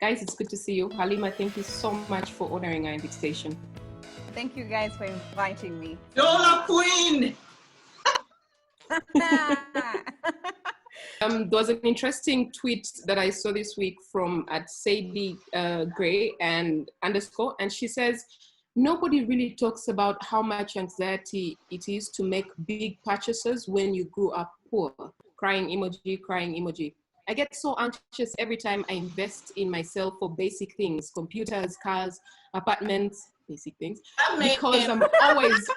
Guys, it's good to see you. Halima, thank you so much for honoring our invitation. Thank you guys for inviting me. Dollar Queen! There was an interesting tweet that I saw this week from at Sadie Gray and _ and she says, nobody really talks about how much anxiety it is to make big purchases when you grew up poor. Crying emoji, crying emoji. I get so anxious every time I invest in myself for basic things, computers, cars, apartments, basic things, because I'm always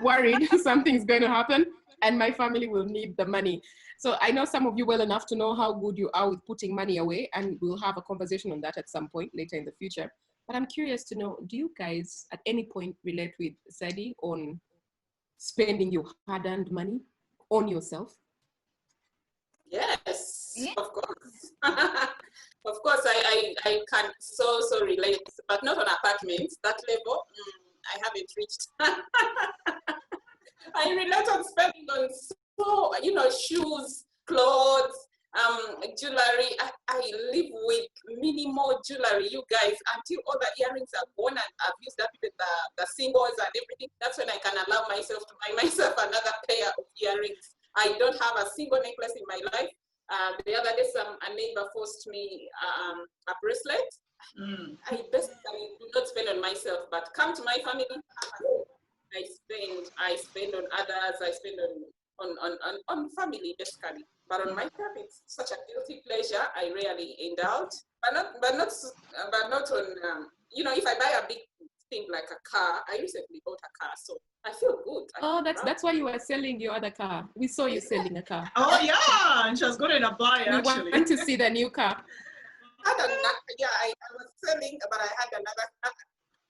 worried something's going to happen and my family will need the money. So I know some of you well enough to know how good you are with putting money away, and we'll have a conversation on that at some point later in the future. But I'm curious to know, do you guys at any point relate with Sadie on spending your hard-earned money on yourself? Yes, of course. Of course, I can so relate, but not on apartments. That level, I haven't reached. I relate on spending on shoes, clothes, jewelry. I live with minimal jewelry, you guys, until all the earrings are gone and I've used up even the singles and everything. That's when I can allow myself to buy myself another pair of earrings. I don't have a single necklace in my life. The other day, a neighbor forced me a bracelet. I basically do not spend on myself, but come to my family, I spend on others. I spend on family basically. But on myself, it's such a guilty pleasure. I rarely indulge, but not on. If I buy a big thing like a car, I recently bought a car, so I feel good. That's why you were selling your other car. We saw you selling a car. Oh yeah, and she was going to buy actually. We want to see the new car. I was selling, but I had another car.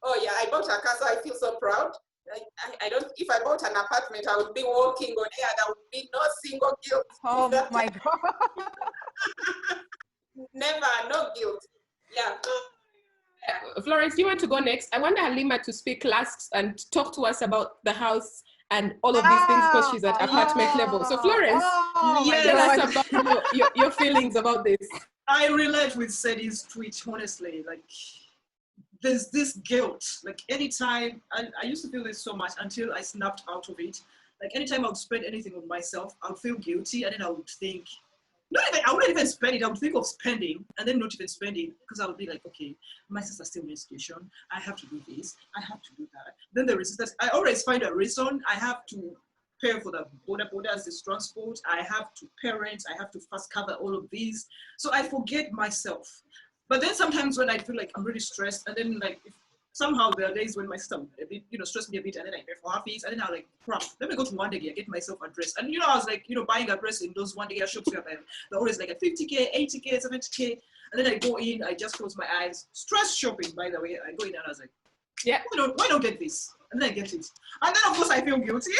Oh yeah, I bought a car, so I feel so proud. I don't. If I bought an apartment, I would be walking on air. There would be no single guilt. Oh my God! Never, no guilt. Yeah. Florence, do you want to go next? I want Halima to speak last and talk to us about the house and all of these things because she's at apartment level. So Florence, tell us about your feelings about this. I relate with Sadie's tweet, honestly. Like, there's this guilt. Like, anytime, I used to feel this so much until I snapped out of it. Like, anytime I would spend anything on myself, I would feel guilty, and then I would think, I wouldn't even spend it. I would think of spending and then not even spending, because I would be like, okay, my sister's still in education. I have to do this. I have to do that. Then the resistance. I always find a reason. I have to pay for the borders, this transport. I have to parent. I have to first cover all of these. So I forget myself. But then sometimes when I feel like I'm really stressed, and then like somehow there are days when my sister a bit, stress me a bit, and then I pay for her fees, and then I'm like, crap, let me go to One Day get myself a dress. And I was like, buying a dress in those One Day shops where they're always like a 50K, 80K, 70K. And then I go in, I just close my eyes. Stress shopping, by the way. I go in and I was like, yeah, why don't get this? And then I get it. And then of course I feel guilty.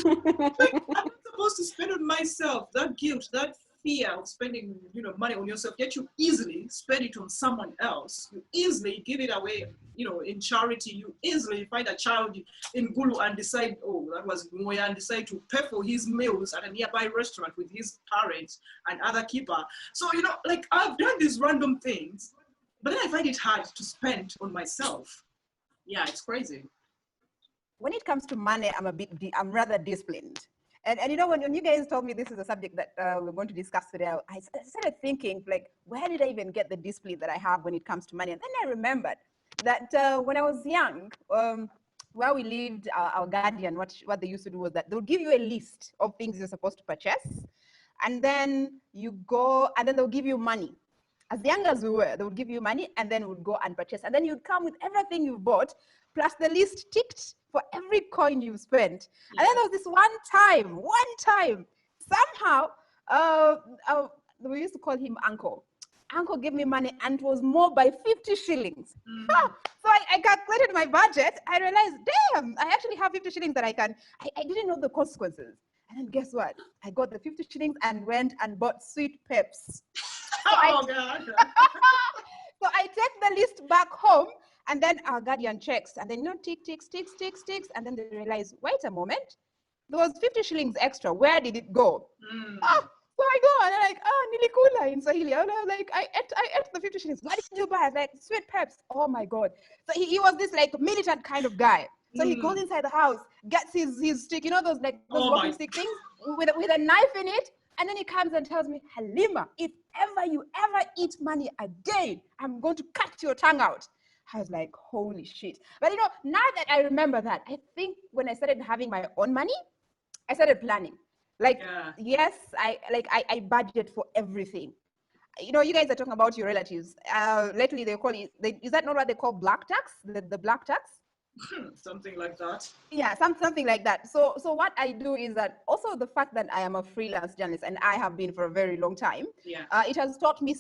Like, I'm not supposed to spend on myself. That guilt, that fear of spending money on yourself, yet you easily spend it on someone else. You easily give it away in charity. You easily find a child in Gulu and decide, oh, that was Moya, and decide to pay for his meals at a nearby restaurant with his parents and other keeper. So like, I've done these random things, but then I find it hard to spend on myself. Yeah, it's crazy. When it comes to money, I'm rather disciplined. And when you guys told me this is a subject that we're going to discuss today, I started thinking, like, where did I even get the discipline that I have when it comes to money? And then I remembered that when I was young, where we lived, our guardian, what they used to do was that they'll give you a list of things you're supposed to purchase. And then you go, and then they'll give you money. As young as we were, they would give you money, and then we'd go and purchase. And then you'd come with everything you bought, plus the list ticked for every coin you spent. Yeah. And then there was this one time, somehow, we used to call him Uncle. Uncle gave me money, and it was more by 50 shillings. So I calculated my budget. I realized, damn, I actually have 50 shillings that I didn't know the consequences. And then guess what? I got the 50 shillings and went and bought Sweet Peps. God. So I take the list back home, and then our guardian checks, and then ticks, and then they realize, wait a moment, there was 50 shillings extra. Where did it go? So I go and I'm like, nilikula in Swahili. And I'm like, I ate 50 shillings. What did you buy? I was like, sweet peps. Oh my God. So he was this like militant kind of guy. So he goes inside the house, gets his stick, you know, those walking stick things with a knife in it. And then he comes and tells me, Halima, if ever you ever eat money again, I'm going to cut your tongue out. I was like, holy shit. But you know, now that I remember that, I think when I started having my own money, I started planning. Like, yes, I budget for everything. You know, you guys are talking about your relatives. Lately, they call it, is that not what they call black tax? The black tax? Something like that. Yeah, something like that. So what I do is that also the fact that I am a freelance journalist and I have been for a very long time. Yeah. It has taught me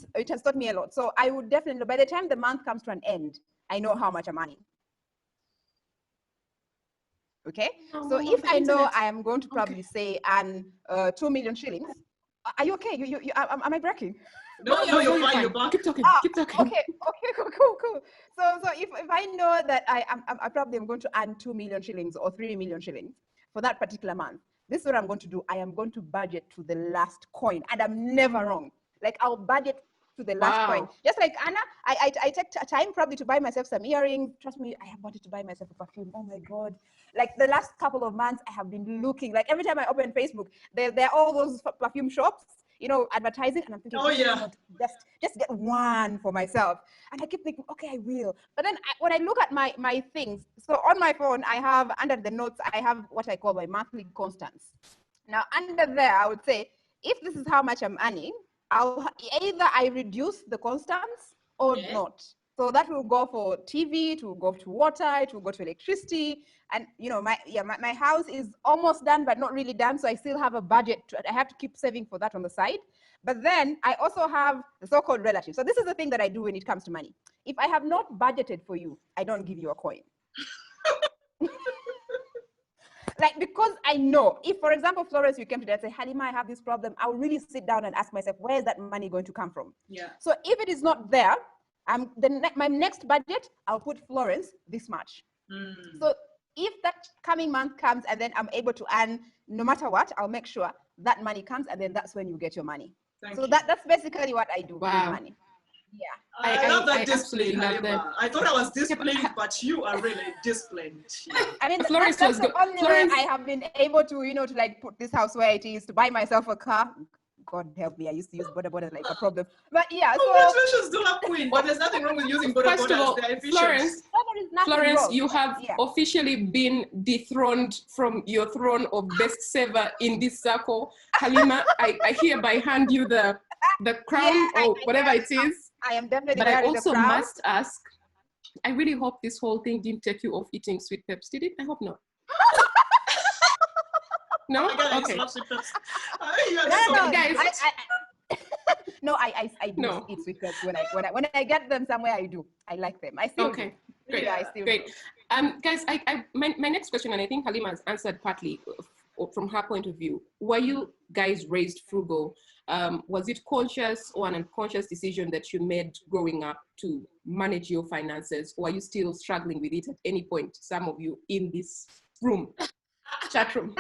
a lot. So I would definitely, by the time the month comes to an end, I know how much I'm earning. Okay. So if I know I am going to probably say earn 2 million shillings, are you okay? Am I breaking? No, you're fine. You're back. Keep talking. Keep talking. Okay, cool. So if I know that I probably am going to earn 2 million shillings or 3 million shillings for that particular month, this is what I'm going to do. I am going to budget to the last coin, and I'm never wrong. Like, I'll budget to the last coin. Just like Anna, I take time probably to buy myself some earrings. Trust me, I have wanted to buy myself a perfume. Oh my God. Like the last couple of months, I have been looking, like every time I open Facebook, there are all those perfume shops, you know, advertising, and I'm thinking, just get one for myself. And I keep thinking, okay, I will. But then when I look at my things, so on my phone, I have under the notes, I have what I call my monthly constants. Now under there, I would say, if this is how much I'm earning, either I reduce the constants or not. So that will go for TV, it will go to water, it will go to electricity. And you know, my house is almost done, but not really done. So I still have a budget. I have to keep saving for that on the side. But then I also have the so-called relatives. So this is the thing that I do when it comes to money. If I have not budgeted for you, I don't give you a coin. Like, because I know, if, for example, Florence, you came today and say, Halima, I have this problem, I'll really sit down and ask myself, where is that money going to come from? Yeah. So if it is not there, my next budget, I'll put Florence this much. So if that coming month comes and then I'm able to earn, no matter what, I'll make sure that money comes, and then that's when you get your money. That's basically what I do with money. Yeah. I love that discipline, Halima. I thought I was disciplined, but you are really disciplined. I mean, Florence that's was the only way I have been able to, you know, to like put this house where it is, to buy myself a car. God help me, I used to use border like a problem. But yeah, congratulations, Dula Queen. But there's nothing wrong with using border. First of all, Florence, you have officially been dethroned from your throne of best saver in this circle. Halima, I hereby hand you the crown or whatever it is. I am definitely. But I also must ask, I really hope this whole thing didn't take you off eating sweet peps. Did it? I hope not. No? Okay. I do eat sweet peps when I get them somewhere. I do. I like them. I still do. Great. Yeah, I still great. do. Guys, my next question, and I think Halima has answered partly from her point of view. Were you guys raised frugal? Was it conscious or an unconscious decision that you made growing up to manage your finances, or are you still struggling with it at any point? Some of you in this room, chat room.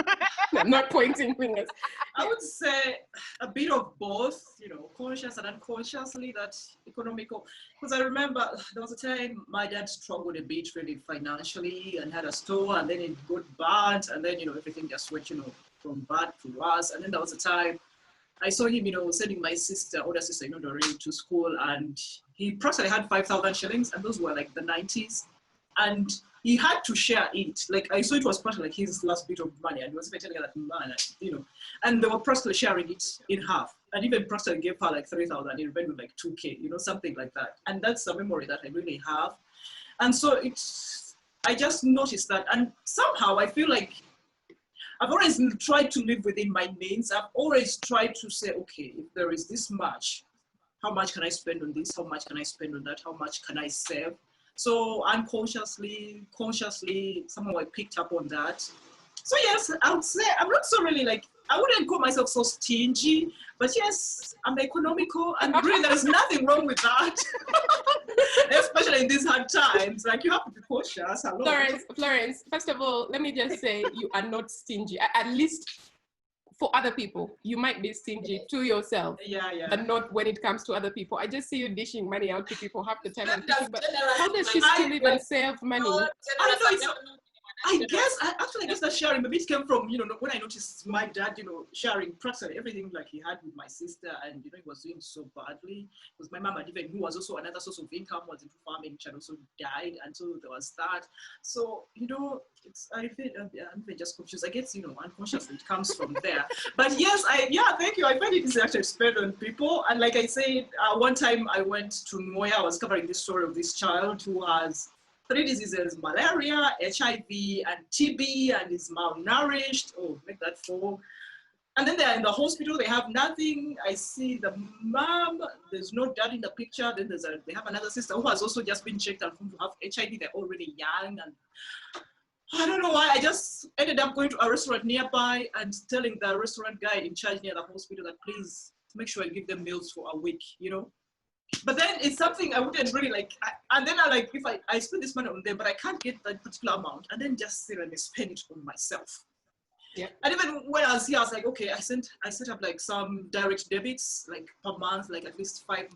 I'm not pointing fingers. I would say a bit of both, you know, conscious and unconsciously, that economical. Because I remember there was a time my dad struggled a bit really financially and had a store, and then it got bad, and then, you know, everything just went, you know, from bad to worse. And then there was a time I saw him, you know, sending my older sister, you know, Doreen, to school, and he practically had 5,000 shillings, and those were like the 90s. And he had to share it. Like, I saw it was practically like his last bit of money, and he was even telling her that, man, you know, and they were practically sharing it in half. And even practically gave her like 3,000, he remained with like 2K, you know, something like that. And that's a memory that I really have. And so I just noticed that. And somehow I feel like I've always tried to live within my means. I've always tried to say, okay, if there is this much, how much can I spend on this? How much can I spend on that? How much can I save? So unconsciously, consciously, somehow I picked up on that. So yes, I would say I'm not so really like, I wouldn't call myself so stingy, but yes, I'm economical, and really there's nothing wrong with that. Especially in these hard times, like you have to be cautious. Florence, first of all, let me just say you are not stingy. At least for other people. You might be stingy to yourself, Yeah, yeah. but not when it comes to other people. I just see you dishing money out to people half the time. I'm That's thinking, but generally how does she my still even save money? I know it's. I guess I guess that sharing maybe it came from, you know, when I noticed my dad, you know, sharing practically everything like he had with my sister, and you know he was doing so badly because my mom had even, who was also another source of income, was into farming, she had also died, and so there was that. So you know, it's I'm even just confused. I guess, you know, unconsciously it comes from there. But yes, thank you. I find it is actually spread on people, and like I said, one time I went to Moya, I was covering this story of this child who has 3 diseases: malaria, HIV, and TB, and is malnourished. Oh, make that 4. And then they're in the hospital, they have nothing. I see the mom, there's no dad in the picture. Then they have another sister who has also just been checked and found to have HIV. They're already young. And I don't know why, I just ended up going to a restaurant nearby and telling the restaurant guy in charge near the hospital that please make sure I give them meals for a week, you know? But then it's something I wouldn't really like. And then I like, if I spend this money on them, but I can't get that particular amount, and then just sit and spend it on myself. Yeah. And even when I was here, I was like, okay, I set up like some direct debits, like per month, like at least £5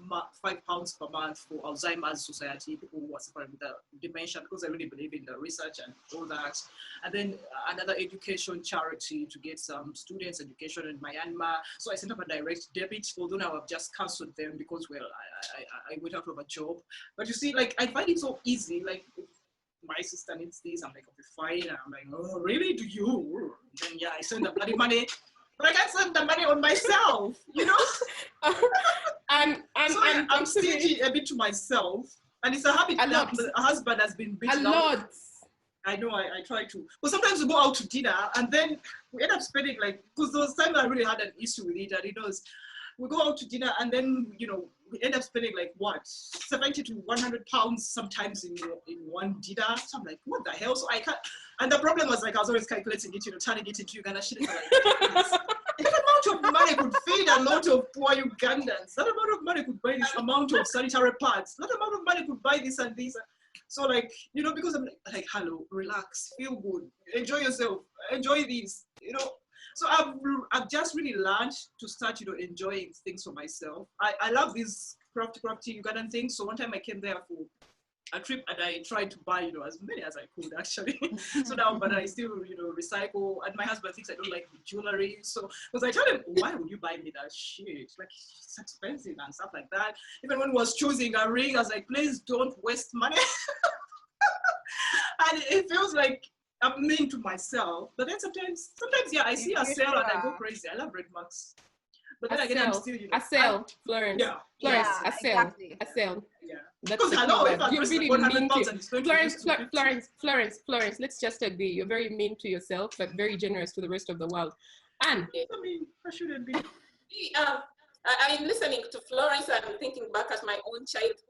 per month for Alzheimer's Society, people who are suffering with the dementia, because I really believe in the research and all that. And then another education charity to get some students education in Myanmar. So I set up a direct debit, although now I've just cancelled them because, well, I went out of a job. But you see, like, I find it so easy, like, my sister needs this, I'm like, okay, fine. And I'm like, oh, really? Do you? And then, yeah, I send the bloody money, but I can't send the money on myself, you know? and so I'm stingy a bit to myself, and it's a habit that a husband has been beaten a lot. I know, I try to. But sometimes we go out to dinner, and then we end up spending like, because those times I really had an issue with it, and it was, we go out to dinner, and then, you know, we end up spending like what, 70 to 100 pounds sometimes in one dinner. So I'm like, what the hell? So I can't. And the problem was like, I was always calculating it, you know, turning it into Uganda shillings. Like, that amount of money could feed a lot of poor Ugandans. That amount of money could buy this amount of sanitary pads. That amount of money could buy this and this. So like, you know, because I'm like, hello, relax, feel good, enjoy yourself, enjoy this, you know. So I've just really learned to start, you know, enjoying things for myself. I love these crafty Ugandan things. So one time I came there for a trip and I tried to buy, you know, as many as I could actually. So now, but I still, you know, recycle. And my husband thinks I don't like jewelry. So, because I told him, why would you buy me that shit? Like, it's expensive and stuff like that. Even when he was choosing a ring, I was like, please don't waste money. And it feels like I'm mean to myself. But then sometimes, yeah, I see a sale and I go crazy. I love red marks. But then again, I'm still, you know. A sale, Florence. Yeah. Florence, Yeah, a sale. exactly. A sale. Yeah. That's Because the hello, key if word. I'm You're really mean to Florence, let's just agree. You're very mean to yourself, but very generous to the rest of the world. And I mean, I shouldn't be. I'm listening to Florence and thinking back at my own childhood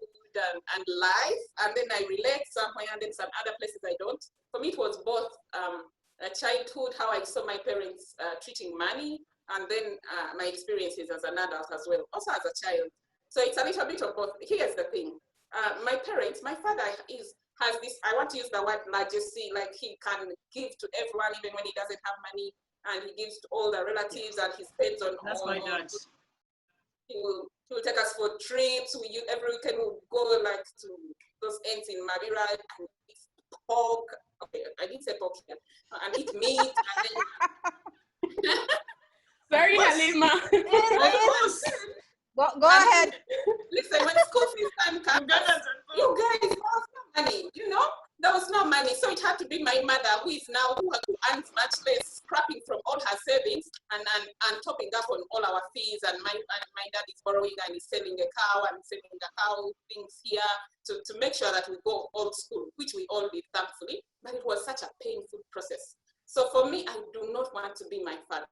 and life, and then I relate somewhere, and then some other places I don't. For me, it was both a childhood, how I saw my parents treating money, and then my experiences as an adult as well, also as a child. So it's a little bit of both. Here's the thing. My parents, my father has this, I want to use the word legacy, like he can give to everyone even when he doesn't have money, and he gives to all the relatives, and he spends on That's all. my dad. He will take us for trips. Every weekend we'll go like to those ends in Mabira and eat pork. Okay, I didn't say pork here. And eat meat. And then sorry, Halima. Go ahead. Listen, when school fees time comes, you guys, there was no money, you know? There was no money. So it had to be my mother who earns much less, scrapping from all her savings and topping up on all our fees. And my dad is borrowing and he's selling a cow and selling the cow things here to make sure that we go old school, which we all did, thankfully. But it was such a painful process. So for me, I do not want to be my father.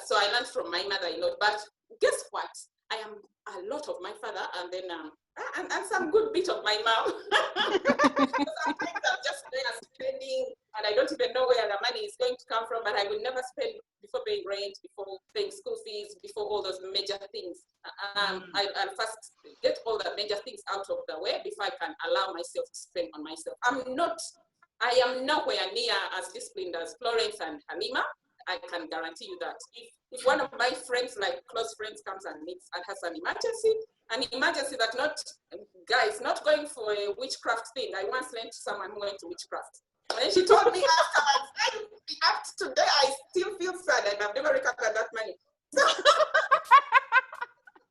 So I learned from my mother a lot. But guess what? I am a lot of my father, and then and some good bit of my mom. Sometimes I'm just there spending, and I don't even know where the money is going to come from. But I will never spend before paying rent, before paying school fees, before all those major things. I'll first get all the major things out of the way before I can allow myself to spend on myself. I am nowhere near as disciplined as Florence and Halima. I can guarantee you that if one of my friends, like close friends, comes and has an emergency that not, guys, not going for a witchcraft thing. I once lent someone who went to witchcraft. And she told me afterwards, up to today, I still feel sad and I've never recovered that money. So,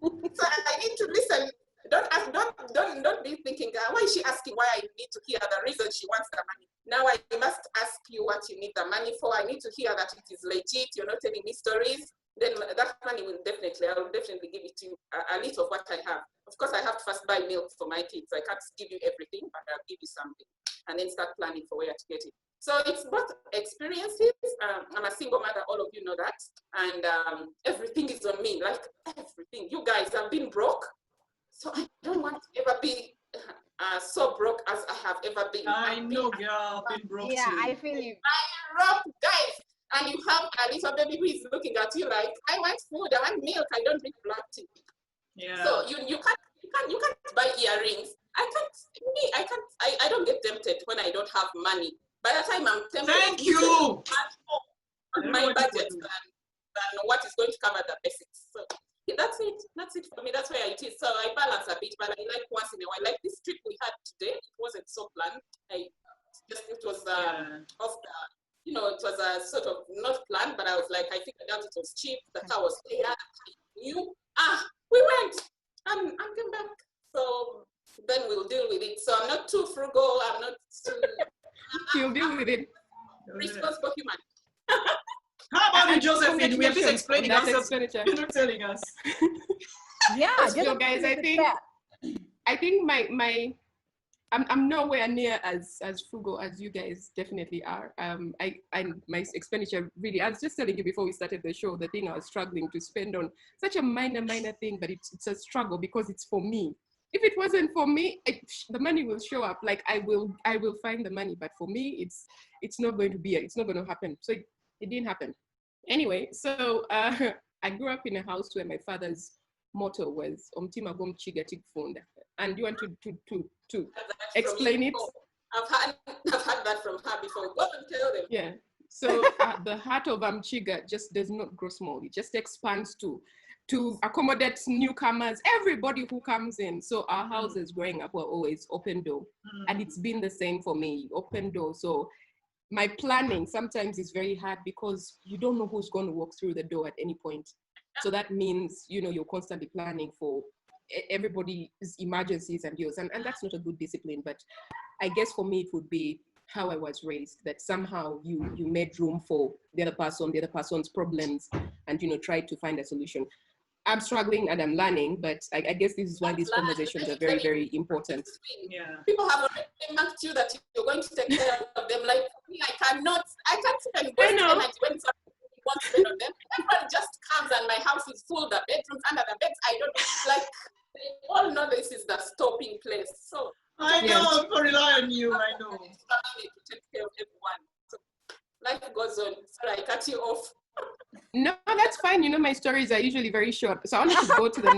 so I need to listen. Don't be thinking, why is she asking why I need to hear the reason she wants the money? Now I must ask you what you need the money for. I need to hear that it is legit. You're not telling me stories. Then that money I will definitely give it to you, a little of what I have. Of course, I have to first buy milk for my kids. I can't give you everything, but I'll give you something and then start planning for where to get it. So it's both experiences. I'm a single mother, all of you know that. And everything is on me, like everything. You guys have been broke. So I don't want to ever be so broke as I have ever been. I know, girl, I've been broke Yeah, too. I feel you. I'm broke, guys. And you have a little baby who is looking at you like, I want food, I want milk, I don't drink black tea. Yeah. So you can't buy earrings. I don't get tempted when I don't have money. By the time I'm tempted, Thank you. My budget than what is going to cover the basics. So yeah, that's it for me. That's where it is. So I balance a bit, but I like once in a while. Like this trip we had today, it wasn't so planned. It was off the, it was a sort of not planned, but I was like, I figured out it was cheap. The car was there. We went and came back. So then we'll deal with it. So I'm not too frugal. I'm not too. You'll deal with it. Responsible human. How about you, Josephine? We are just explaining ourselves. You're not telling us. Yeah, so guys, I think I'm nowhere near as frugal as you guys definitely are. My expenditure really, I was just telling you before we started the show, the thing I was struggling to spend on such a minor thing, but it's a struggle because it's for me. If it wasn't for me, the money will show up. Like I will find the money, but for me, it's not going to happen. So it didn't happen. Anyway, so I grew up in a house where my father's motto was Omtima Gom Chiga Tikfunda. And you want to explain it? I've had that from her before. Go and tell them. Yeah. So the heart of Amchiga just does not grow small. It just expands to accommodate newcomers, everybody who comes in. So our houses growing up were always open door. And it's been the same for me, open door. So my planning sometimes is very hard because you don't know who's going to walk through the door at any point. So that means, you're constantly planning for everybody's emergencies and yours. And that's not a good discipline, but I guess for me, it would be how I was raised, that somehow you made room for the other person's problems and, tried to find a solution. I'm struggling and I'm learning, but I guess this is why these conversations are very, very important. Yeah. People have already marked you that you're going to take care of them. Like me, I can't even waste energy when somebody wants to spend on them. Everybody just comes and my house is full, the bedrooms, under the beds. I don't like. They all know this is the stopping place. So I know, I'm rely on you. I know. To take care of everyone. So life goes on. Sorry, I cut you off. No, that's fine. My stories are usually very short. So I wanted to go to the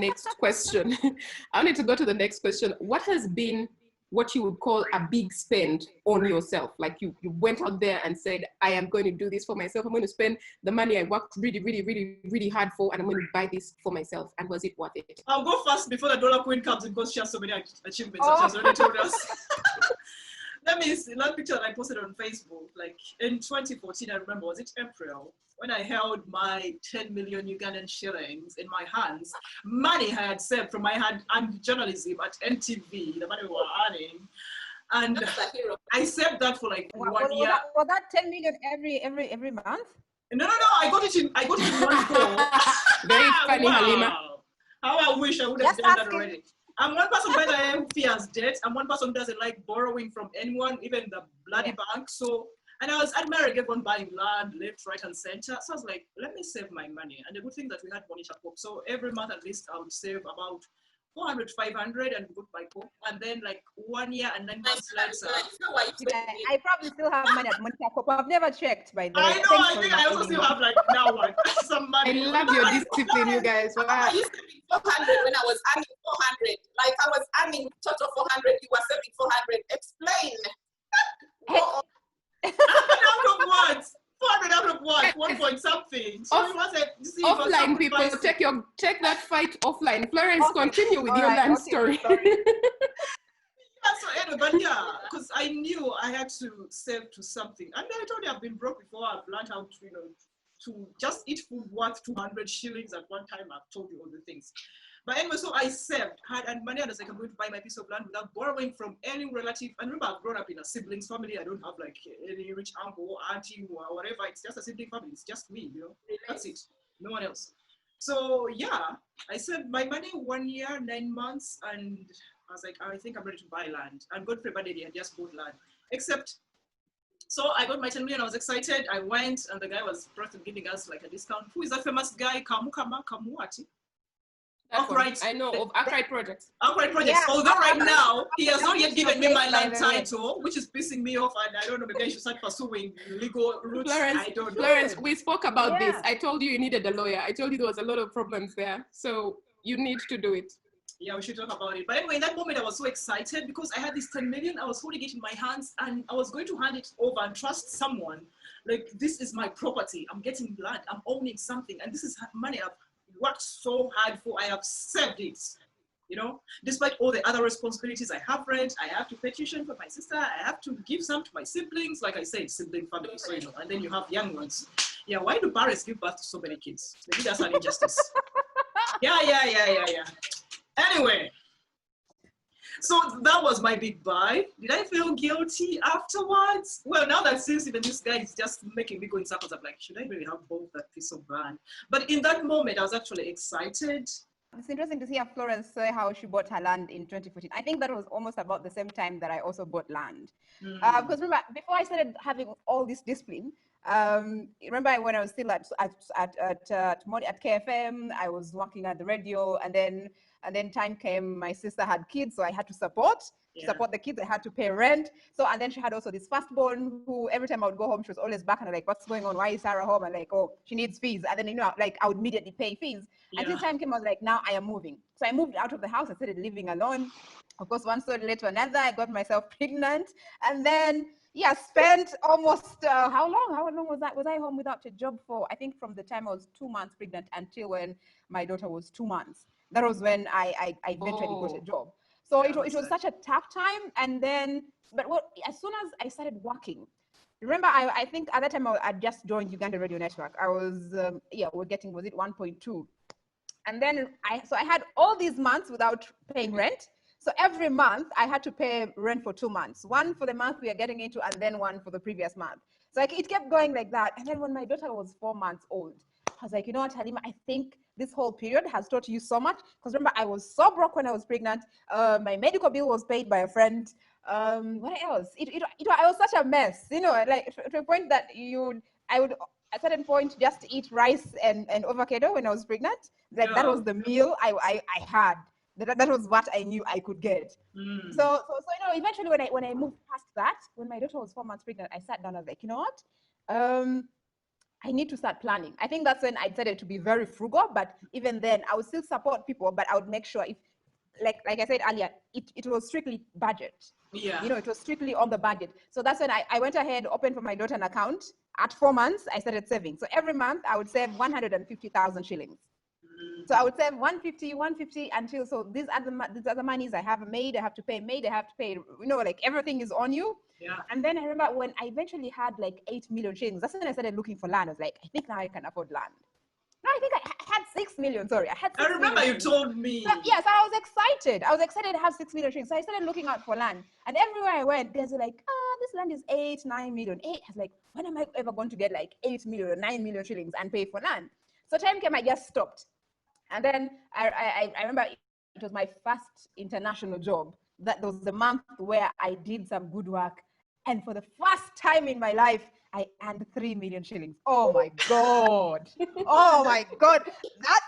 next question. What has been what you would call a big spend on yourself? Like you went out there and said, I am going to do this for myself. I'm going to spend the money I worked really, really, really, really hard for, and I'm going to buy this for myself. And was it worth it? I'll go first before the dollar queen comes because she has so many achievements that she has already told us. Let me see, that picture that I posted on Facebook, like in 2014, I remember, was it April, when I held my 10 million Ugandan shillings in my hands, money I had saved from my journalism at NTV, the money we were earning. And I saved that for like 1 year. Was that 10 million every month? No, I got it in one go. Very funny, wow. Halima. How I wish I would have done that already. I'm one person, by the way, who fears debt. I'm one person who doesn't like borrowing from anyone, even the bloody bank. So, and I was admiring everyone buying land, left, right, and center. So I was like, let me save my money. And the good thing that we had money Coop. So every month at least I would save about 400, 500 and go buy Coop. And then like 1 year and 9 months later. I probably still have money at Monica Coop. I've never checked, by the way. I know, I think I also still have like now some money. I love your discipline, you guys. Wow. I used to be 400 when I was earning 400. Like I was earning total 400, you were saving 400. Explain. Out of what? 400 out of what? 1 point something. So it was offline, people. Take that fight offline. Florence, continue with your land story. So anyway, but yeah, because I knew I had to save to something. And I told you I've been broke before. I've learned how to, to just eat food worth 200 shillings at one time. I've told you all the things. But anyway, so I saved, had money, and I was like, I'm going to buy my piece of land without borrowing from any relative. And remember, I've grown up in a siblings family. I don't have like any rich uncle or auntie or whatever. It's just a sibling family. It's just me, That's it. No one else. So yeah, I saved my money 1 year, 9 months, and I was like, I think I'm ready to buy land. And God forbid I just bought land. Except, so I got my 10 million, I was excited. I went, and the guy was giving us like a discount. Who is that famous guy? Kamuati? Upright. I know of Upright Projects. Upright Projects. Yeah, although right now, he has not yet given me my land title, which is pissing me off, and I don't know, maybe I should start pursuing legal routes. I don't know. Florence, we spoke about this. I told you needed a lawyer. I told you there was a lot of problems there. So you need to do it. Yeah, we should talk about it. But anyway, in that moment, I was so excited because I had this 10 million. I was holding it in my hands, and I was going to hand it over and trust someone. Like, this is my property. I'm getting land. I'm owning something. And this is money I've worked so hard for. I have saved it, despite all the other responsibilities. I have rent, I have to pay tuition for my sister, I have to give some to my siblings, like I said, sibling family, so and then you have young ones. Yeah, why do parents give birth to so many kids? Maybe that's an injustice. Yeah. Anyway, so that was my big buy. Did I feel guilty afterwards? Well, now that since even this guy is just making me go in circles, I'm like, should I really have bought that piece of land? But in that moment, I was actually excited. It's interesting to hear Florence say how she bought her land in 2014. I think that was almost about the same time that I also bought land. Because remember, before I started having all this discipline, remember when I was still at KFM, I was working at the radio, and then time came, my sister had kids, so I had to support the kids. I had to pay rent. So, and then she had also this firstborn who every time I would go home, she was always back and I'm like, what's going on? Why is Sarah home? And like, oh, she needs fees. And then, like I would immediately pay fees. Until time came, I was like, now I am moving. So I moved out of the house. I started living alone. Of course, one story led to another. I got myself pregnant, and then spent almost how long was that? Was I home without a job for? I think from the time I was 2 months pregnant until when my daughter was 2 months. That was when I eventually got a job. So it was such a tough time. And then, as soon as I started working, remember, I think at that time I just joined Uganda Radio Network. I was, we're getting, was it 1.2? And then I had all these months without paying rent. So every month I had to pay rent for 2 months, one for the month we are getting into, and then one for the previous month. So it kept going like that. And then when my daughter was 4 months old, I was like, you know what, Halima, I think this whole period has taught you so much. Because remember, I was so broke when I was pregnant. My medical bill was paid by a friend. What else? I was such a mess, like to a point that I would at a certain point just eat rice and avocado when I was pregnant. Like that was the meal I had. That was what I knew I could get. So eventually when I moved past that, when my daughter was 4 months pregnant, I sat down. I was like, you know what? I need to start planning. I think that's when I decided to be very frugal. But even then, I would still support people, but I would make sure if, like I said earlier, it was strictly budget. Yeah. It was strictly on the budget. So that's when I went ahead, opened for my daughter an account. At 4 months, I started saving. So every month, I would save 150,000 shillings. So I would save 150 until, so these other monies I have maid, I have to pay maid, I have to pay, like everything is on you. Yeah. And then I remember when I eventually had like 8 million shillings, that's when I started looking for land. I was like, I think now I can afford land. No, I think I had 6 million, sorry. I remember you told me. So, yes, I was excited. I was excited to have 6 million shillings. So I started looking out for land. And everywhere I went, there's like, this land is 8, 9 million. I was like, when am I ever going to get like 8 million or 9 million shillings and pay for land? So time came, I just stopped. And then I remember it was my first international job. That was the month where I did some good work. And for the first time in my life, I earned 3 million shillings. Oh my God. Oh my God.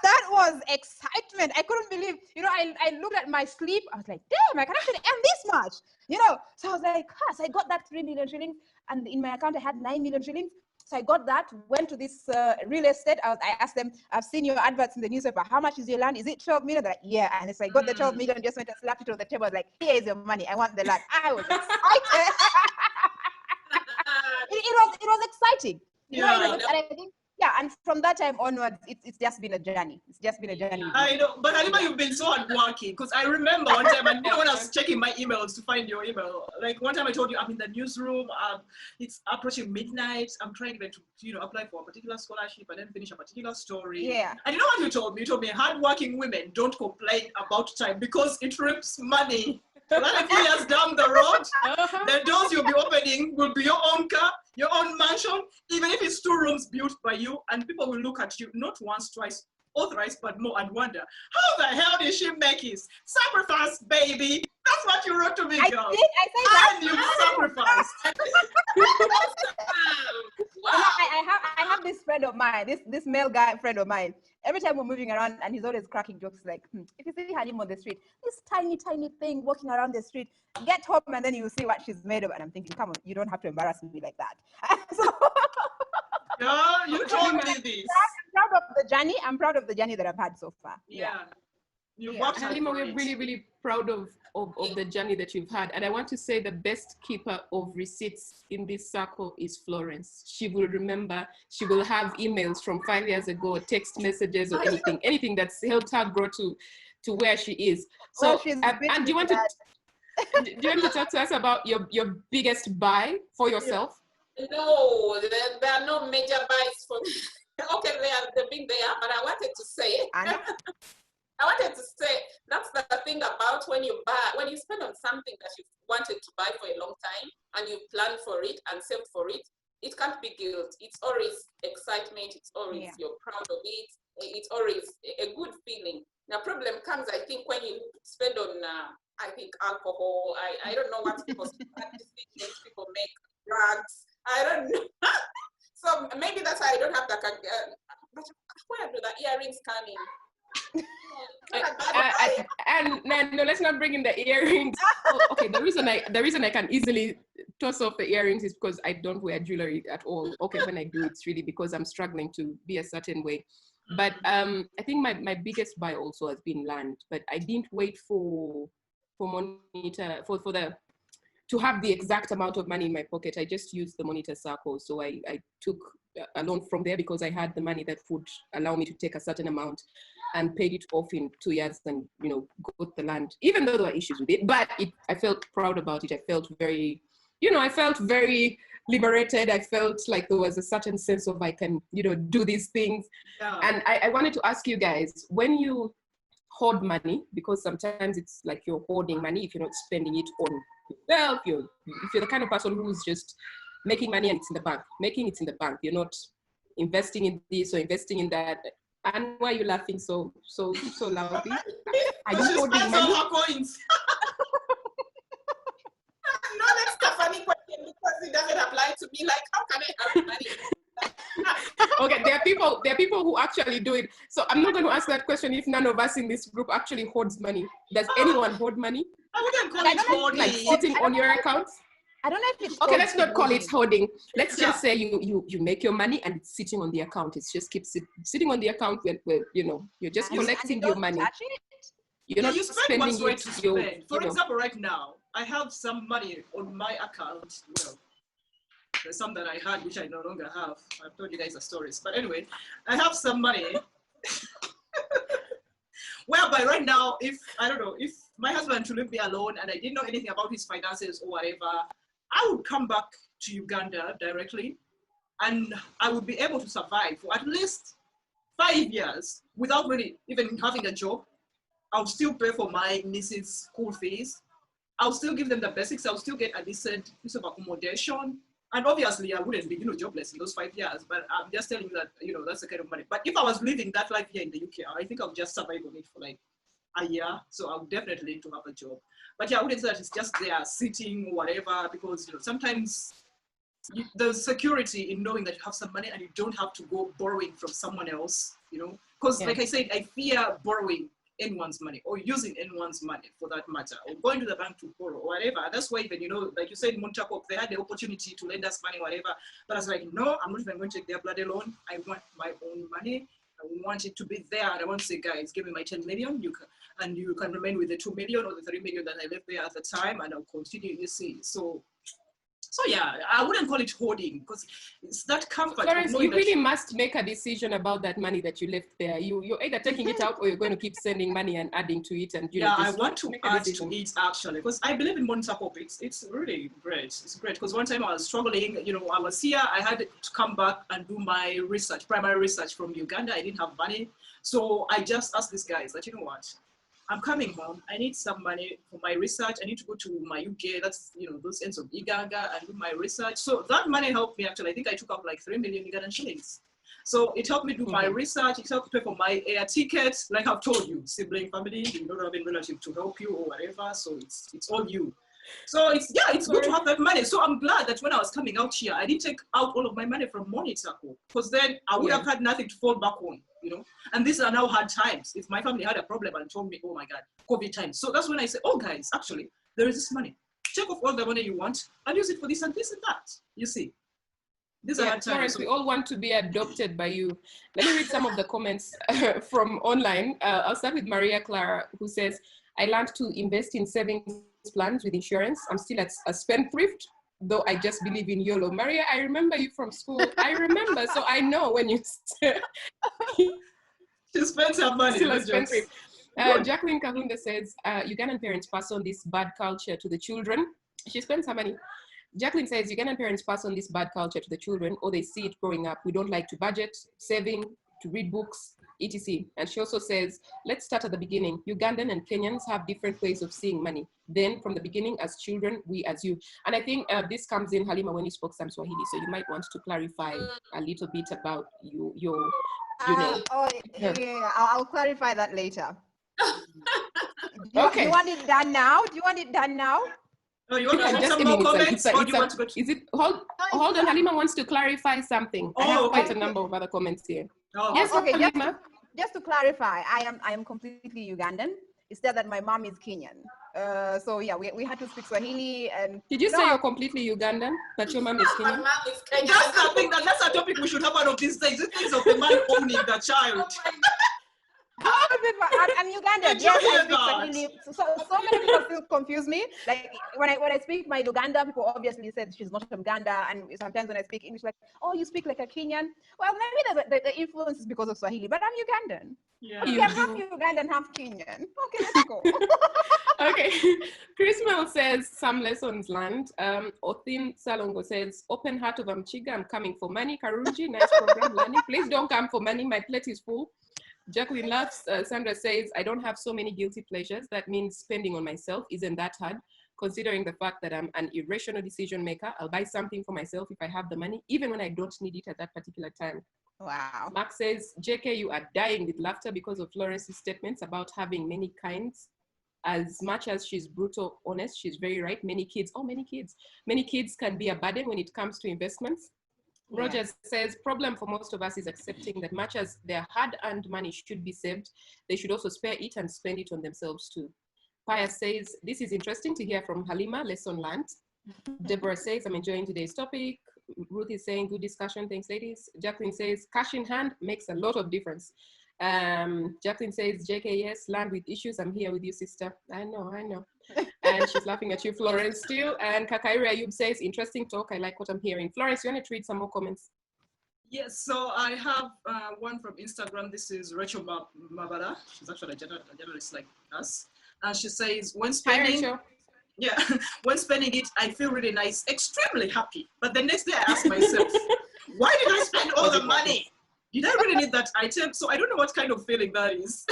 That was excitement. I couldn't believe, I looked at my sleep. I was like, damn, I can actually earn this much, So I was like, so I got that 3 million shillings. And in my account, I had 9 million shillings. So I got that, went to this real estate. I asked them, I've seen your adverts in the newspaper. How much is your land? Is it 12 million? They're like, yeah. And so I got the 12 million, just went and slapped it on the table. I was like, here is your money. I want the land. I was excited. It was exciting. Yeah. and I think, yeah, and from that time onwards, it's just been a journey. It's just been a journey. I know, but Halima, you've been so hardworking, because I remember one time, and when I was checking my emails to find your email, like one time I told you I'm in the newsroom, it's approaching midnight, I'm trying to apply for a particular scholarship and then finish a particular story. Yeah. And you know what you told me? You told me hardworking women don't complain about time because it rips money. So that a few years down the road, the doors you'll be opening will be your own car, your own mansion, even if it's 2 rooms built by you, and people will look at you not once, twice, or thrice, but more, and wonder, how the hell did she make it? Sacrifice, baby. That's what you wrote to me, girl. I said that. And you sacrificed. Wow. I have this friend of mine, this male guy friend of mine. Every time we're moving around, and he's always cracking jokes like, if you see Halima on the street, this tiny thing walking around the street, get home and then you see what she's made of. And I'm thinking, come on, you don't have to embarrass me like that. So, Girl, you told me this. I'm proud of the journey. I'm proud of the journey that I've had so far. Yeah. Halima, we're really, really proud of the journey that you've had. And I want to say the best keeper of receipts in this circle is Florence. She will remember, she will have emails from 5 years ago, text messages or anything that's helped her grow to where she is. So, and do you want to talk to us about your biggest buy for yourself? No, there are no major buys for me. Okay, they've been there, but I wanted to say, that's the thing about when you spend on something that you've wanted to buy for a long time and you plan for it and saved for it, it can't be guilt. It's always excitement. It's always you're proud of it. It's always a good feeling. The problem comes, I think, when you spend on, I think, alcohol. I don't know what decisions people make, drugs. I don't know. So maybe that's why I don't have that. But where do the earrings come in? And no, let's not bring in the earrings. Okay, the reason I can easily toss off the earrings is because I don't wear jewelry at all. Okay, when I do, it's really because I'm struggling to be a certain way. But I think my biggest buy also has been land. But I didn't wait for monitor to have the exact amount of money in my pocket. I just used the monitor circle. So I took a loan from there because I had the money that would allow me to take a certain amount and paid it off in 2 years and, got the land, even though there were issues with it. But I felt proud about it. I felt very, I felt very liberated. I felt like there was a certain sense of I can, do these things. Yeah. And I wanted to ask you guys, when you hoard money, because sometimes it's like you're hoarding money if you're not spending it on yourself, if you're the kind of person who's just making money and it's in the bank, making it in the bank, you're not investing in this or investing in that. And why are you laughing so loudly? Are you holding money? Coins. No, that's the funny question because it doesn't apply to me. Like, how can I have money? Okay, there are people who actually do it. So I'm not going to ask that question if none of us in this group actually hoards money. Does anyone hoard money? I wouldn't call it hoarding. Like sitting on your account? I don't know if it's okay. Let's not call it hoarding. Let's just say you make your money and it's sitting on the account. It's just keeps sitting on the account where you're just collecting your money. You're not spending it. To spend. For example, right now I have some money on my account. Well, there's some that I had which I no longer have. I've told you guys the stories, but anyway, I have some money. Whereby right now, if my husband should leave me alone and I didn't know anything about his finances or whatever, I would come back to Uganda directly and I would be able to survive for at least 5 years without really even having a job. I'll still pay for my niece's school fees. I'll still give them the basics. I'll still get a decent piece of accommodation. And obviously I wouldn't be, jobless in those 5 years, but I'm just telling you that, that's the kind of money. But if I was living that life here in the UK, I think I would just survive on it for like a year. So I would definitely need to have a job. But yeah, I wouldn't say that it's just there sitting or whatever, because sometimes there's security in knowing that you have some money and you don't have to go borrowing from someone else, because like I said, I fear borrowing anyone's money or using anyone's money for that matter, or going to the bank to borrow or whatever. That's why even, like you said, Montauk, they had the opportunity to lend us money, whatever. But I was like, no, I'm not even going to take their bloody loan. I want my own money. I want it to be there. And I want to say, guys, give me my 10 million. You can remain with the 2 million or the 3 million that I left there at the time, and I'll continue, you see. So So yeah, I wouldn't call it hoarding because it's that comfort. Florence, you really must make a decision about that money that you left there. You're either taking it out or you're going to keep sending money and adding to it. And yeah, I want to add to it actually because I believe in monitor pop. It's really great. It's great because one time I was struggling. I was here. I had to come back and do my research, primary research from Uganda. I didn't have money, so I just asked these guys that, you know what, I'm coming home. I need some money for my research. I need to go to my UK. That's, those ends of Iganga and do my research. So that money helped me actually. I think I took out like 3 million Ugandan shillings. So it helped me do my research. It helped pay for my air tickets. Like I've told you, sibling, family, you don't have any relative to help you or whatever. So it's all you. So it's good to have that money. So I'm glad that when I was coming out here, I didn't take out all of my money from Monitor, because then I would have had nothing to fall back on, And these are now hard times. If my family had a problem and told me, oh my God, COVID times. So that's when I say, oh guys, actually, there is this money. Take off all the money you want and use it for this and this and that. You see. These are hard times. Florence, we all want to be adopted by you. Let me read some of the comments from online. I'll start with Maria Clara, who says, I learned to invest in savings plans with insurance. I'm still a spendthrift, though I just believe in YOLO. Maria, I remember you from school. I remember, so I know when you she spends her money. Still a spendthrift. Jacqueline Kahunda says, Ugandan parents pass on this bad culture to the children. She spends her money. Jacqueline says, Ugandan parents pass on this bad culture to the children, or they see it growing up. We don't like to budget, saving, to read books, etc. And she also says, let's start at the beginning. Ugandan and Kenyans have different ways of seeing money. Then from the beginning, as children, we as you. And I think this comes in, Halima, when you spoke some Swahili. So you might want to clarify a little bit about your I'll clarify that later. Okay. You want it done now? Do you want it done now? No, you want to have some more comments? Hold on, Halima wants to clarify something. I have quite a number of other comments here. Yes, okay, Halima. Just to clarify, I am completely Ugandan. It's just that my mom is Kenyan. So yeah, we had to speak Swahili. And did you say you're completely Ugandan, but your mom is Kenyan? My mom is Kenyan. That's a topic we should have one of these days. This things of the man owning the child. I'm Ugandan. Yes, I speak Swahili. So many people still confuse me. Like when I speak my Luganda, people obviously said she's not from Uganda, and sometimes when I speak English, like, oh, you speak like a Kenyan. Well, maybe the influence is because of Swahili, but I'm Ugandan. Yeah, I'm half Ugandan, half Kenyan. Okay, let's go. Okay, Chris Mel says some lessons learned. Othin Salongo says, open heart of Amchiga, I'm coming for money. Karunji, nice program learning. Please don't come for money, my plate is full. Jacqueline laughs. Sandra says, I don't have so many guilty pleasures. That means spending on myself isn't that hard, considering the fact that I'm an irrational decision maker. I'll buy something for myself if I have the money, even when I don't need it at that particular time. Wow. Mark says, JK, you are dying with laughter because of Florence's statements about having many kinds. As much as she's brutal honest, she's very right. Many kids can be a burden when it comes to investments. Rogers says, problem for most of us is accepting that much as their hard-earned money should be saved, they should also spare it and spend it on themselves too. Paya says, this is interesting to hear from Halima, lesson learned. Deborah says, I'm enjoying today's topic. Ruth is saying, good discussion, thanks ladies. Jacqueline says, cash in hand makes a lot of difference. Jacqueline says, JK, yes, land with issues, I'm here with you, sister. I know. And she's laughing at you, Florence, still. And Kakairi Ayub says, interesting talk, I like what I'm hearing. Florence, you want to read some more comments? Yes, so I have one from Instagram. This is Rachel Mabala. She's actually a journalist like us. And she says, when spending, when spending it, I feel really nice, extremely happy. But the next day I ask myself, why did I spend all the money? Did I really need that item? So I don't know what kind of feeling that is.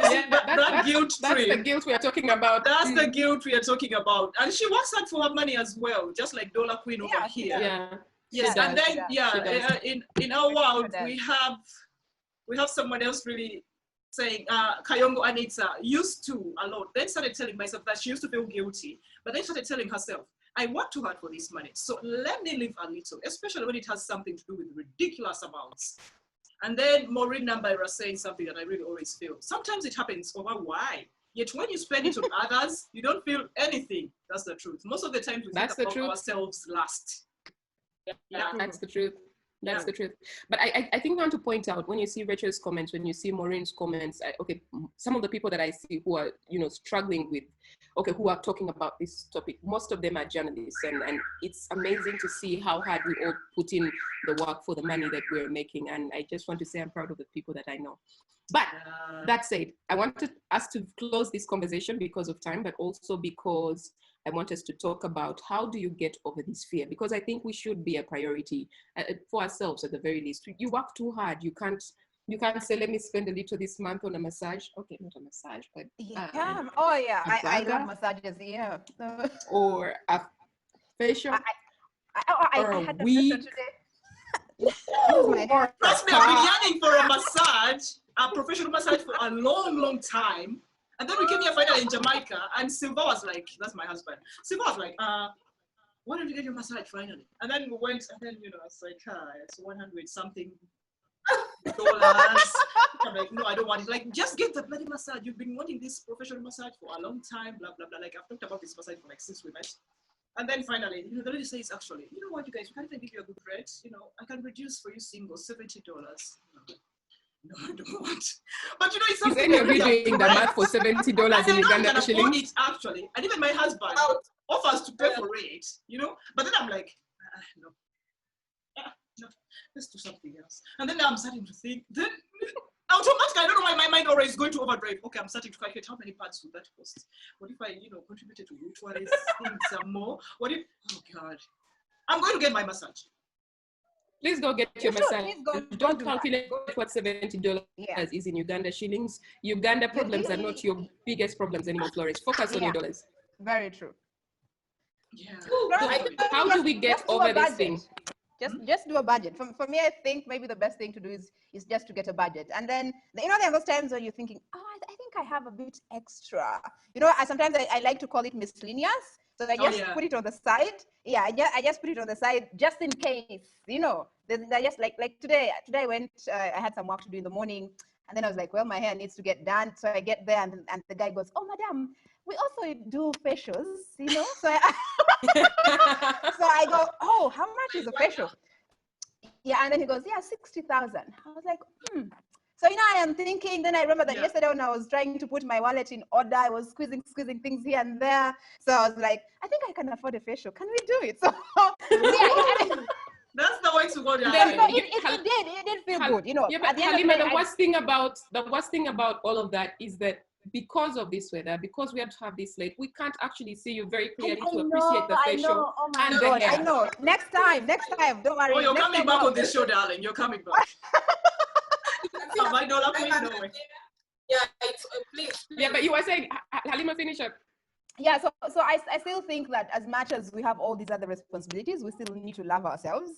That guilt trip. That's the guilt we are talking about. That's the guilt we are talking about. And she works hard for her money as well, just like Dollar Queen over here. Yeah. Yes, and then in our world we have someone else really saying Kayongo Anita used to a lot, then started telling myself that she used to feel guilty, but then started telling herself, I worked too hard for this money, so let me live a little, especially when it has something to do with ridiculous amounts. And then Maureen Nambaira saying something that I really always feel. Sometimes it happens over why. Yet when you spend it on others, you don't feel anything. That's the truth. Most of the time we think about ourselves last. Yeah, that's the truth. That's the truth. But I think I want to point out, when you see Rachel's comments, when you see Maureen's comments, okay, some of the people that I see who are, struggling with okay, who are talking about this topic. Most of them are journalists, and it's amazing to see how hard we all put in the work for the money that we're making. And I just want to say I'm proud of the people that I know. But that said, I wanted us to close this conversation because of time, but also because I want us to talk about how do you get over this fear? Because I think we should be a priority for ourselves at the very least. You work too hard. You can't say, let me spend a little this month on a massage. Okay, not a massage, but oh yeah, I love burger massages. Yeah. or a facial or I a had a wig. session today. This is my hair. Trust me, I've been yearning for a massage, a professional massage for a long time. And then we came here finally in Jamaica, and Silva was like, that's my husband. Silva was like, why don't you get your massage finally? And then we went, and then, you know, it's like, it's 100 something dollars. I'm like, no, I don't want it. Like, just get the bloody massage. You've been wanting this professional massage for a long time, blah, blah, blah. Like, I've talked about this massage for like since we met. And then finally, you know, the lady says, actually, you know what, you guys, we can't even give you a good rate. You know, I can reduce for you single $70. No, I don't want. But you know, it's something. Is any of you doing the math for $70 in Uganda shillings? Actually, and even my husband offers to pay for it, you know. But then I'm like, no, no, let's do something else. And then now I'm starting to think. Then automatically, I don't know why my mind always is going to overdrive. Okay, I'm starting to calculate how many pads would that cost. What if I, you know, contributed to mutualize things some more? What if? Oh God, I'm going to get my massage. Please go get your massage. Don't do calculate what $70 is in Uganda shillings. Uganda problems are not your biggest problems anymore, Flores. Focus on your dollars. Very true. Yeah. How do we get over this thing? Just do a budget. For me, I think maybe the best thing to do is just to get a budget. And then, you know, there are those times when you're thinking, oh, I think I have a bit extra. You know, sometimes I like to call it miscellaneous. So I just put it on the side. Yeah, I just put it on the side just in case, you know. I just like today I went, I had some work to do in the morning. And then I was like, well, my hair needs to get done. So I get there and the guy goes, oh, madam, we also do facials, you know. So so I go, oh, how much is a facial? Yeah, and then he goes, yeah, 60,000. I was like, So, you know, I am thinking, then I remember that yesterday when I was trying to put my wallet in order, I was squeezing things here and there. So I was like, I think I can afford a facial. Can we do it? So that's the way to go. It did feel good, you know. Yeah, but Halima, the worst thing about all of that is that because of this weather, because we have to have this late, we can't actually see you very clearly to appreciate the facial and the hair. I know. Next time, don't worry. Oh, you're coming back on this show, darling. You're coming back. My dollar, please, no way. Yeah, please. Yeah, but you were saying, Halima, finish up. Yeah, so I still think that as much as we have all these other responsibilities, we still need to love ourselves,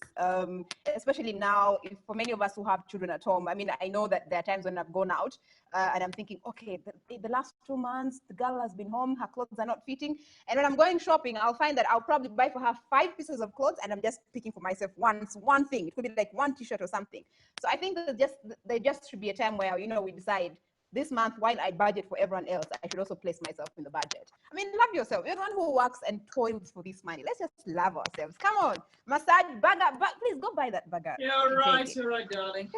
especially now, for many of us who have children at home. I mean, I know that there are times when I've gone out and I'm thinking, okay, the last 2 months, the girl has been home, her clothes are not fitting. And when I'm going shopping, I'll find that I'll probably buy for her 5 pieces of clothes and I'm just picking for myself one thing. It could be like one t-shirt or something. So I think that there just should be a time where, you know, we decide, this month, while I budget for everyone else, I should also place myself in the budget. I mean, love yourself. You're the one who works and toils for this money. Let's just love ourselves. Come on, massage, burger, please go buy that burger. You're right, darling.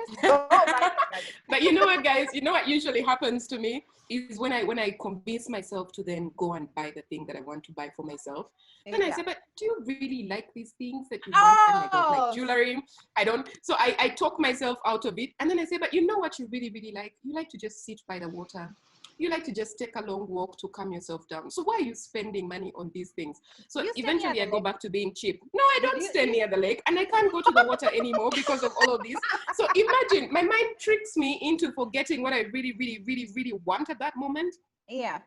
But you know what, guys? You know what usually happens to me is when I convince myself to then go and buy the thing that I want to buy for myself. Then I say, but do you really like these things that you want? And I don't like jewelry. I don't. So I talk myself out of it. And then I say, but you know what you really, really like? You like to just sit by the water. You like to just take a long walk to calm yourself down. So why are you spending money on these things? So eventually I go back to being cheap. No, I don't stay near the lake and I can't go to the water anymore because of all of this. So imagine my mind tricks me into forgetting what I really, really, really, really want at that moment. Yeah.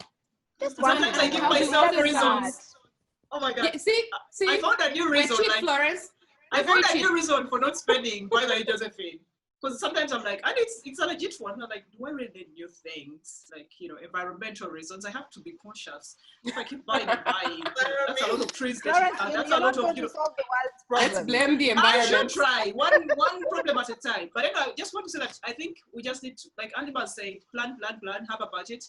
Sometimes I give myself reasons. Oh my God. Yeah, see, I found a new reason. Cheap, Flores. I found a new reason for not spending by the Josephine. Because sometimes I'm like, and it's a legit one. I'm like, do I really need new things? Like, you know, environmental reasons. I have to be conscious. If I keep buying, that's a lot of trees getting cut. That's a lot of, you know, let's blame the environment. I should try one problem at a time. But then I just want to say that I think we just need to, like Halima said, plan, have a budget.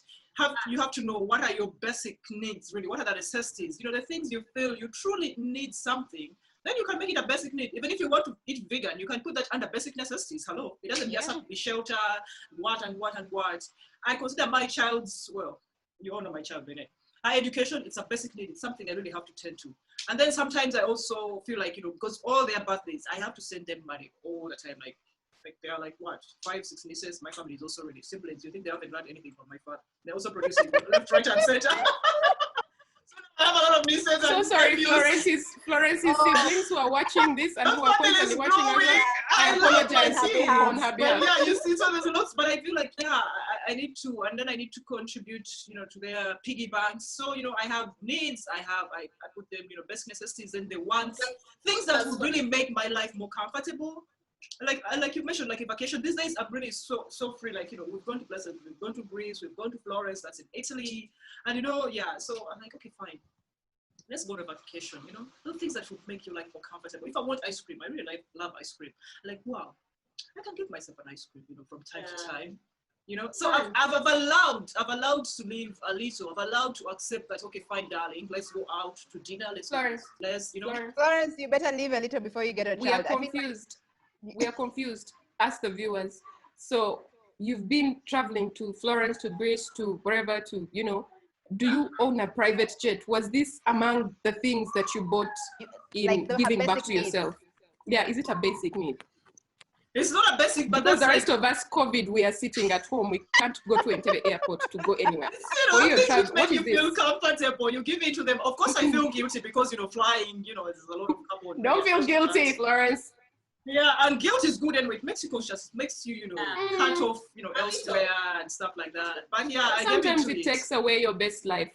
You have to know what are your basic needs, really. What are the necessities? You know, the things you feel you truly need something. Then you can make it a basic need. Even if you want to eat vegan, you can put that under basic necessities. Hello, it doesn't just have to be shelter, what and what and what. I consider my child's, well, you all know my child, innit? Higher education, it's a basic need. It's something I really have to tend to. And then sometimes I also feel like, because all their birthdays, I have to send them money all the time. Like they are like, what, 5, 6 nieces. My family is also really siblings. You think they haven't learned anything from my father? They're also producing left, right, and center. So I have a lot of nieces. So sorry, Florence's siblings who are watching this and who are constantly watching us. I apologize on her behalf. But yeah, you see, so there's a lot, but I feel like, yeah, I need to, and then I need to contribute, to their piggy banks. So, I have needs, I put them, basic necessities and the wants, things that would really make my life more comfortable. Like you mentioned, like a vacation. These days, I'm really so free. Like, we've gone to places, we've gone to Greece, we've gone to Florence, that's in Italy. And, yeah, so I'm like, okay, fine. Let's go to vacation, those things that would make your life more comfortable. If I want ice cream, I really love ice cream. Like, wow, I can give myself an ice cream, from time to time. So I've allowed to live a little. I've allowed to accept that, okay, fine, darling, let's go out to dinner. Florence, Florence, you better leave a little before you get a child. We are confused. We are confused as the viewers. So you've been traveling to Florence, to Greece, to wherever, to, do you own a private jet? Was this among the things that you bought in giving back to yourself? Yeah, is it a basic need? It's not a basic, but because the rest of us, COVID, we are sitting at home. We can't go to Entebbe airport to go anywhere. This make you feel comfortable. You give it to them. Of course, I feel guilty because, flying, there's a lot of carbon. Don't feel guilty, Florence. Yeah, and guilt is good anyway. Mexico just makes you, cut off, elsewhere and stuff like that. But yeah, sometimes it takes away your best life.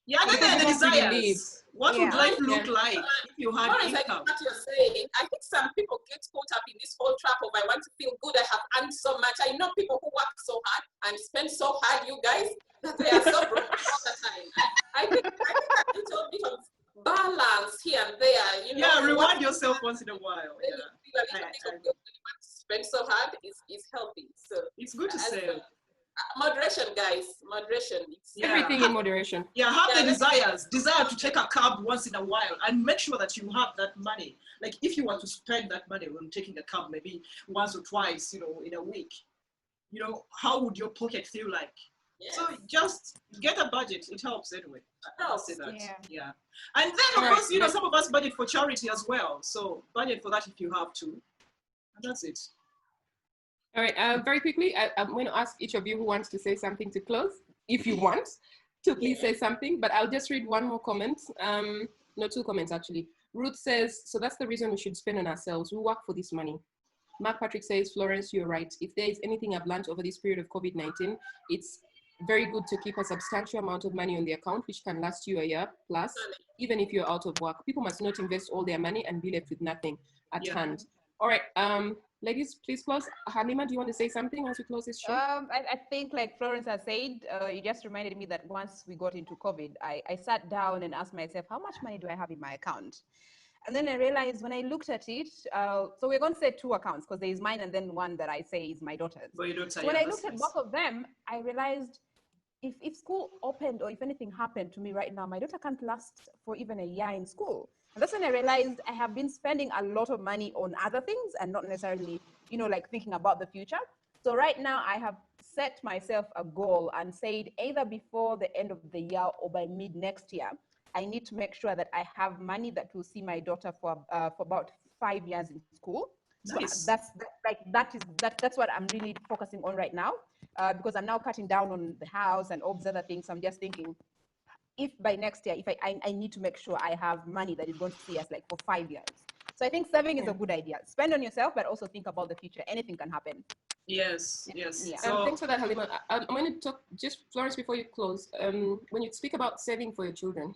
Yeah, and then the desires. What would life look like if you had income? What you're saying, I think some people get caught up in this whole trap of I want to feel good, I have earned so much. I know people who work so hard and spend so hard, you guys, that they are so broke all the time. I think a little bit of balance here and there, Yeah, reward yourself once in a while. Spend so hard is healthy. So it's good to say. Moderation, guys. Moderation. Everything in moderation. Yeah, have the desire to take a cab once in a while and make sure that you have that money. Like if you want to spend that money when taking a cab, maybe once or twice, in a week, how would your pocket feel like? Yes. So just get a budget. It helps anyway. I'll say that. Yeah. And then of course, some of us budget for charity as well. So budget for that if you have to. And that's it. All right, very quickly, I'm going to ask each of you who wants to say something to close, if you want to please say something, but I'll just read one more comment. No, 2 comments actually. Ruth says, so that's the reason we should spend on ourselves. We work for this money. Mark Patrick says, Florence, you're right. If there is anything I've learned over this period of COVID-19, it's very good to keep a substantial amount of money on the account, which can last you a year plus, even if you're out of work. People must not invest all their money and be left with nothing at hand. All right, ladies, please close. Halima, do you want to say something as we close this show? I think like Florence has said, it just reminded me that once we got into COVID, I sat down and asked myself, how much money do I have in my account? And then I realized when I looked at it, so we're going to say 2 accounts because there is mine and then one that I say is my daughter's. But you don't say when I looked at both of them, I realized if school opened or if anything happened to me right now, my daughter can't last for even a year in school. And that's when I realized I have been spending a lot of money on other things and not necessarily, like thinking about the future. So right now I have set myself a goal and said either before the end of the year or by mid next year, I need to make sure that I have money that will see my daughter for about 5 years in school. Nice. So that's what I'm really focusing on right now, because I'm now cutting down on the house and all these other things. I'm just thinking, if by next year, if I need to make sure I have money that is going to see us like for 5 years. So I think saving is a good idea. Spend on yourself, but also think about the future. Anything can happen. Yes. Yeah. So, thanks for that, Halima. I'm going to talk, just Florence, before you close. When you speak about saving for your children,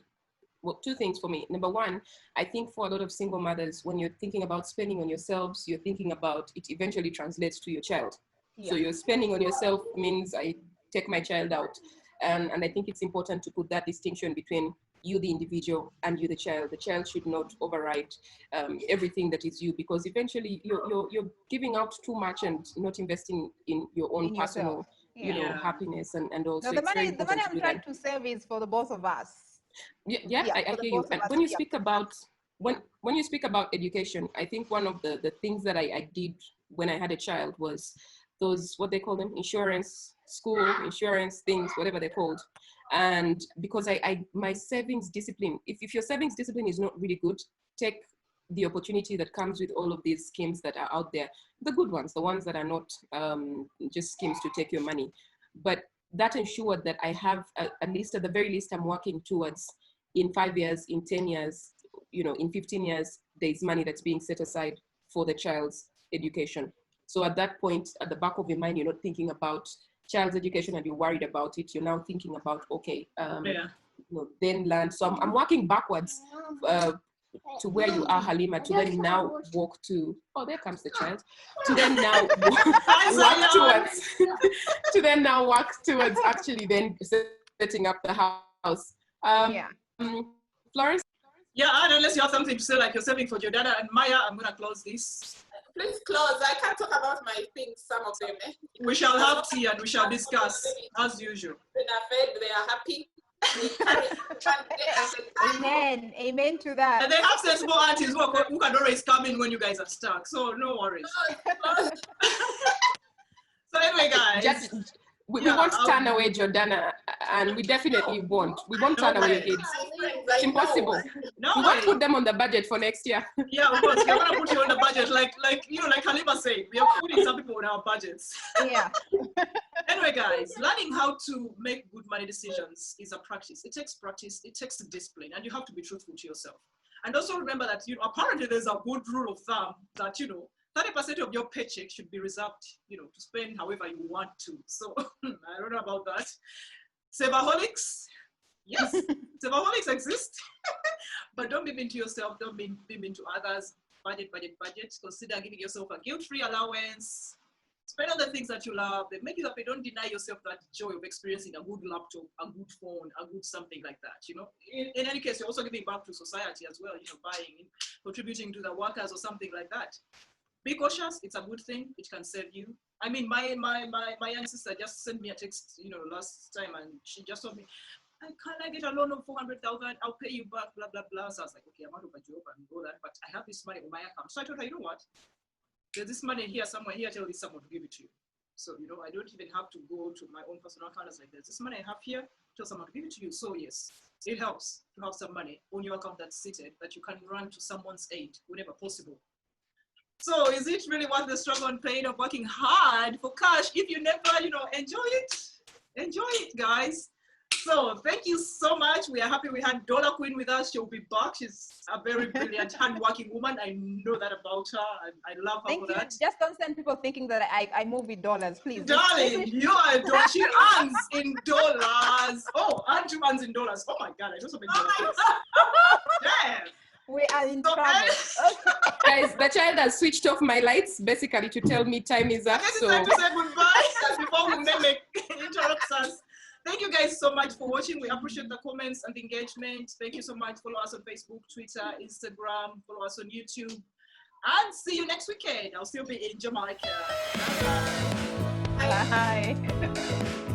well, 2 things for me. Number 1, I think for a lot of single mothers, when you're thinking about spending on yourselves, you're thinking about it eventually translates to your child. Yeah. So you're spending on yourself means I take my child out. And I think it's important to put that distinction between you, the individual, and you, the child. The child should not override everything that is you, because eventually you're giving out too much and not investing in your own personal, happiness and also. No, the money I'm trying to save is for the both of us. Yeah, I hear you. And when you speak about when you speak about education, I think one of the things that I did when I had a child was those, what they call them, insurance, school insurance things, whatever they're called. And because my savings discipline, if your savings discipline is not really good, take the opportunity that comes with all of these schemes that are out there, the good ones, the ones that are not just schemes to take your money. But that ensured that I have, at least at the very least, I'm working towards in 5 years, in 10 years, in 15 years, there's money that's being set aside for the child's education. So at that point, at the back of your mind, you're not thinking about child's education and you're worried about it. You're now thinking about, okay, then land. So I'm working backwards to where you are, Halima, to then now walk to, oh, there comes the child, to then now work towards, to then now work towards actually then setting up the house. Florence? Yeah, and unless you have something to say, like you're saving for Jordana and Maya, I'm going to close this. Please close. I can't talk about my things, some of them. We shall have tea and we shall discuss, as usual. They are fed, they are happy. Amen. Amen to that. And they have sensible aunties who can always come in when you guys are stuck. So no worries. So anyway, guys. We won't turn away Jordana, and we definitely won't. We won't turn away kids. It's impossible. No we won't put them on the budget for next year. Yeah, of course. We're going to put you on the budget. Like Halima said, we are putting some people on our budgets. Yeah. Anyway, guys, learning how to make good money decisions is a practice. It takes practice. It takes discipline, and you have to be truthful to yourself. And also remember that, apparently there's a good rule of thumb that, 30% of your paycheck should be reserved, to spend however you want to. So I don't know about that. Saveaholics, yes, saveaholics exist, but don't be mean to yourself. Don't be mean to others. Budget. Consider giving yourself a guilt-free allowance. Spend on the things that you love. They make you happy. Don't deny yourself that joy of experiencing a good laptop, a good phone, a good something like that. In any case, you're also giving back to society as well. Buying, contributing to the workers or something like that. Be cautious. It's a good thing. It can save you. I mean, my young sister just sent me a text, last time, and she just told me, can I get a loan of 400,000? I'll pay you back, blah, blah, blah. So I was like, okay, I'm out of a job and all that, but I have this money on my account. So I told her, you know what? There's this money here somewhere. Here, tell this someone to give it to you. So, I don't even have to go to my own personal account. Like, there's this money I have here. Tell someone to give it to you. So yes, it helps to have some money on your account that's seated that you can run to someone's aid whenever possible. So is it really worth the struggle and pain of working hard for cash if you never, enjoy it? Enjoy it, guys. So thank you so much. We are happy we had Dollar Queen with us. She'll be back. She's a very brilliant, hardworking woman. I know that about her, and I love her for that. Just don't send people thinking that I move with dollars, please. Darling, you are she earns in dollars. Oh, and she earns in dollars. Oh my God, I know so many dollars. Damn. We are in trouble. Okay. Guys, the child has switched off my lights basically to tell me time is up. So it's time to say goodbye before Mumeme interrupts us. Thank you guys so much for watching. We appreciate the comments and the engagement. Thank you so much. Follow us on Facebook, Twitter, Instagram. Follow us on YouTube. And see you next weekend. I'll still be in Jamaica. Bye.